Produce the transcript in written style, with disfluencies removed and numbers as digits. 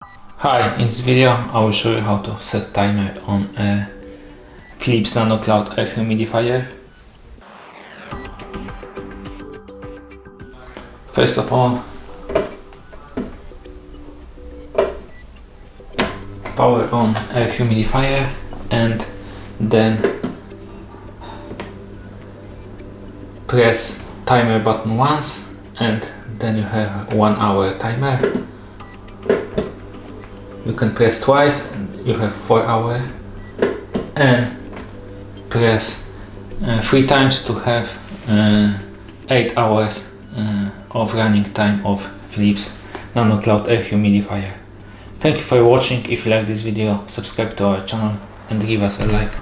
Hi, in this video I will show you how to set timer on a Philips NanoCloud Air Humidifier. First of all, power on air humidifier and then press timer button once and then you have 1 hour timer. You can press twice and you have 4 hours, and press 3 times to have 8 hours of running time of Philips NanoCloud Air Humidifier. Thank you for watching. If you like this video, subscribe to our channel and give us a like.